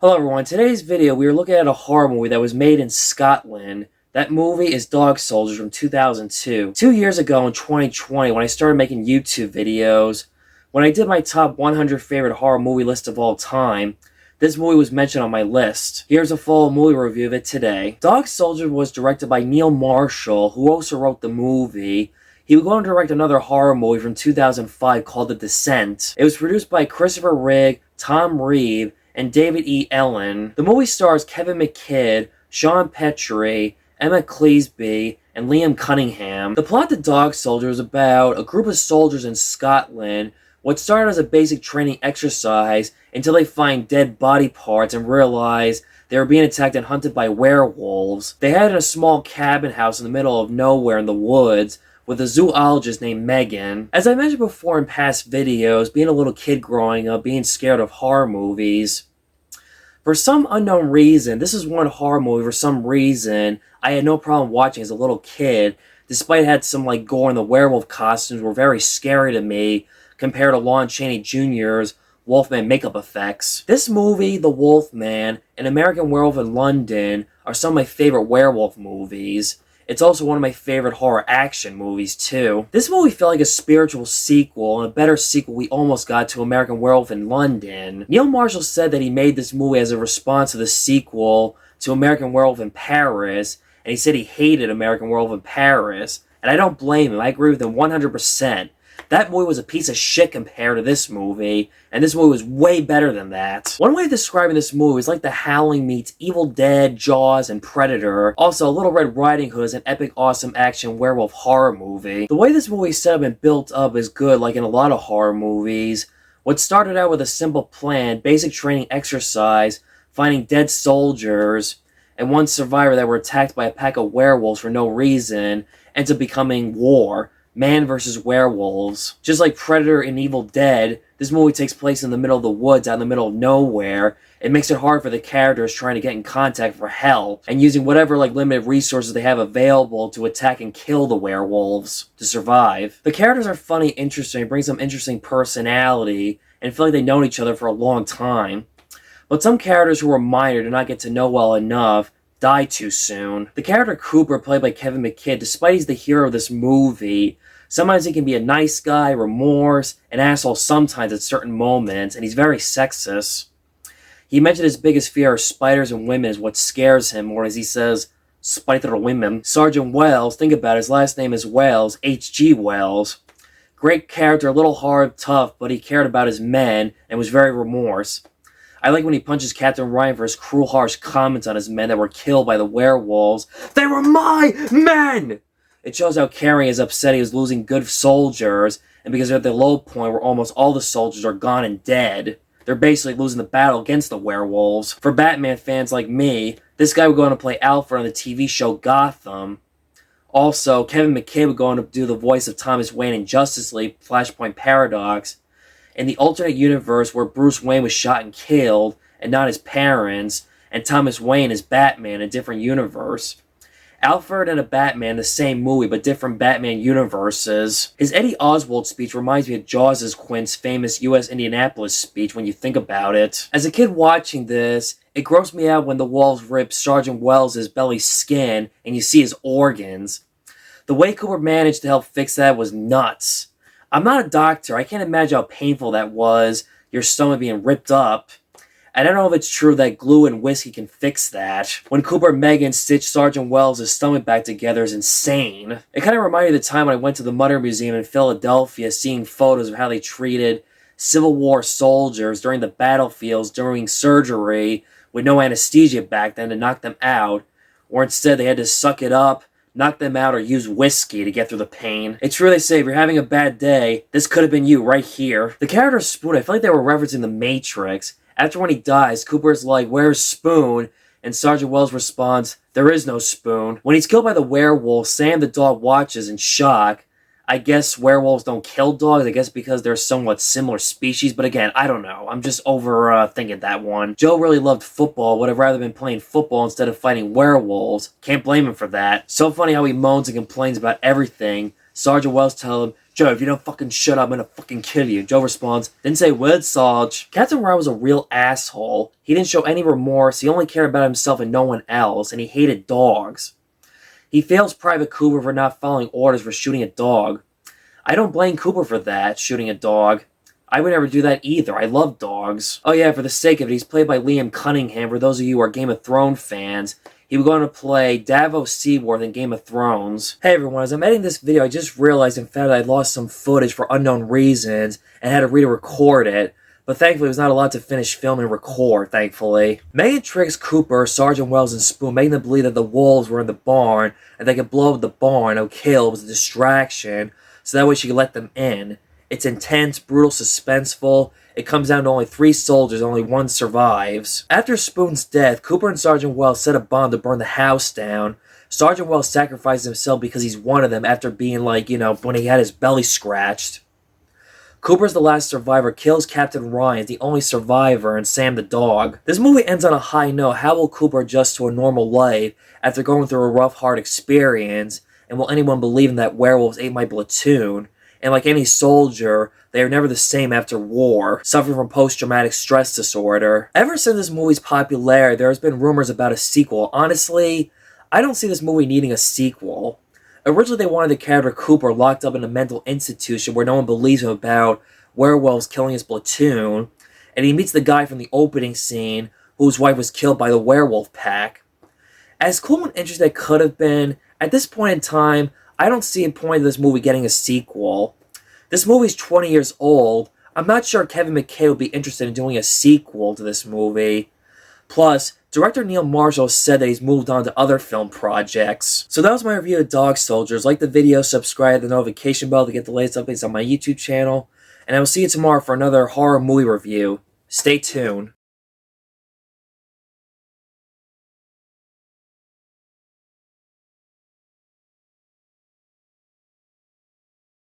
Hello everyone, today's video we are looking at a horror movie that was made in Scotland. That movie is Dog Soldiers from 2002. 2 years ago in 2020 when I started making YouTube videos, when I did my top 100 favorite horror movie list of all time, this movie was mentioned on my list. Here's a full movie review of it today. Dog Soldiers was directed by Neil Marshall, who also wrote the movie. He would go on to direct another horror movie from 2005 called The Descent. It was produced by Christopher Rigg, Tom Reeve, and David E. Ellen. The movie stars Kevin McKidd, Sean Petrie, Emma Cleesby, and Liam Cunningham. The plot to Dog Soldier is about a group of soldiers in Scotland. What started as a basic training exercise until they find dead body parts and realize they were being attacked and hunted by werewolves. They had a small cabin house in the middle of nowhere in the woods with a zoologist named Megan. As I mentioned before in past videos, being a little kid growing up, being scared of horror movies, for some unknown reason, this is one horror movie for some reason I had no problem watching as a little kid, despite it had some gore and the werewolf costumes were very scary to me compared to Lon Chaney Jr.'s Wolfman makeup effects. This movie, The Wolfman, and American Werewolf in London are some of my favorite werewolf movies. It's also one of my favorite horror action movies, too. This movie felt like a spiritual sequel, and a better sequel we almost got to American Werewolf in London. Neil Marshall said that he made this movie as a response to the sequel to American Werewolf in Paris, and he said he hated American Werewolf in Paris. And I don't blame him, I agree with him 100%. That movie was a piece of shit compared to this movie, and this movie was way better than that. One way of describing this movie is like The Howling meets Evil Dead, Jaws, and Predator. Also, Little Red Riding Hood is an epic, awesome action werewolf horror movie. The way this movie is set up and built up is good, like in a lot of horror movies. What started out with a simple plan, basic training exercise, finding dead soldiers, and one survivor that were attacked by a pack of werewolves for no reason, ends up becoming war. Man versus werewolves. Just like Predator and Evil Dead, this movie takes place in the middle of the woods, out in the middle of nowhere. It makes it hard for the characters trying to get in contact for help, and using whatever limited resources they have available to attack and kill the werewolves to survive. The characters are funny, interesting, bring some interesting personality, and feel like they've known each other for a long time. But some characters who are minor do not get to know well enough, die too soon. The character Cooper, played by Kevin McKidd, despite he's the hero of this movie, sometimes he can be a nice guy, remorse, an asshole sometimes at certain moments, and he's very sexist. He mentioned his biggest fear of spiders and women is what scares him, or as he says, spider women. Sergeant Wells, think about it, his last name is Wells, H.G. Wells. Great character, a little hard, tough, but he cared about his men and was very remorse. I like when he punches Captain Ryan for his cruel, harsh comments on his men that were killed by the werewolves. They were my men! It shows how caring is upset he was losing good soldiers, and because they're at the low point where almost all the soldiers are gone and dead. They're basically losing the battle against the werewolves. For Batman fans like me, this guy would go on to play Alfred on the TV show Gotham. Also, Kevin McKidd would go on to do the voice of Thomas Wayne in Justice League Flashpoint Paradox. In the alternate universe where Bruce Wayne was shot and killed, and not his parents, and Thomas Wayne is Batman in a different universe. Alfred and a Batman, the same movie, but different Batman universes. His Eddie Oswald speech reminds me of Jaws' Quint's famous U.S. Indianapolis speech when you think about it. As a kid watching this, it grossed me out when the wolves rip Sergeant Wells' belly skin and you see his organs. The way Cooper managed to help fix that was nuts. I'm not a doctor, I can't imagine how painful that was, your stomach being ripped up. I don't know if it's true that glue and whiskey can fix that. When Cooper and Megan stitched Sergeant Wells' stomach back together is insane. It kind of reminded me of the time when I went to the Mutter Museum in Philadelphia seeing photos of how they treated Civil War soldiers during the battlefields during surgery with no anesthesia back then to knock them out, or instead they had to suck it up, knock them out, or use whiskey to get through the pain. It's true they say if you're having a bad day, this could have been you right here. The character Spoon, I feel like they were referencing The Matrix. After when he dies, Cooper's like, "Where's Spoon?" And Sergeant Wells responds, "There is no spoon." When he's killed by the werewolf, Sam the dog watches in shock. I guess werewolves don't kill dogs, I guess because they're somewhat similar species, but again, I don't know. I'm just thinking that one. Joe really loved football, would have rather been playing football instead of fighting werewolves. Can't blame him for that. So funny how he moans and complains about everything. Sergeant Wells tells him, Joe, if you don't fucking shut up, I'm gonna fucking kill you. Joe responds, didn't say word, Sarge. Captain Ryan was a real asshole. He didn't show any remorse, he only cared about himself and no one else, and he hated dogs. He fails Private Cooper for not following orders for shooting a dog. I don't blame Cooper for that, shooting a dog. I would never do that either. I love dogs. Oh yeah, for the sake of it, he's played by Liam Cunningham. For those of you who are Game of Thrones fans, he was going to play Davos Seaworth in Game of Thrones. Hey everyone, as I'm editing this video, I just realized in fact I lost some footage for unknown reasons and had to re-record it. But thankfully, it was not allowed to finish film and record, thankfully. Megan tricks Cooper, Sergeant Wells, and Spoon, making them believe that the wolves were in the barn, and they could blow up the barn, no kill, it was a distraction, so that way she could let them in. It's intense, brutal, suspenseful. It comes down to only 3 soldiers, only 1 survives. After Spoon's death, Cooper and Sergeant Wells set a bomb to burn the house down. Sergeant Wells sacrificed himself because he's one of them after being when he had his belly scratched. Cooper's the last survivor, kills Captain Ryan, the only survivor, and Sam the dog. This movie ends on a high note. How will Cooper adjust to a normal life after going through a rough, hard experience? And will anyone believe in that werewolves ate my platoon? And like any soldier, they are never the same after war, suffering from post-traumatic stress disorder. Ever since this movie's popularity, there has been rumors about a sequel. Honestly, I don't see this movie needing a sequel. Originally, they wanted the character Cooper locked up in a mental institution where no one believes him about werewolves killing his platoon, and he meets the guy from the opening scene whose wife was killed by the werewolf pack. As cool and interesting as it could have been, at this point in time, I don't see a point of this movie getting a sequel. This movie's 20 years old. I'm not sure Kevin McKay would be interested in doing a sequel to this movie. Plus, director Neil Marshall said that he's moved on to other film projects. So that was my review of Dog Soldiers. Like the video, subscribe, the notification bell to get the latest updates on my YouTube channel. And I will see you tomorrow for another horror movie review. Stay tuned.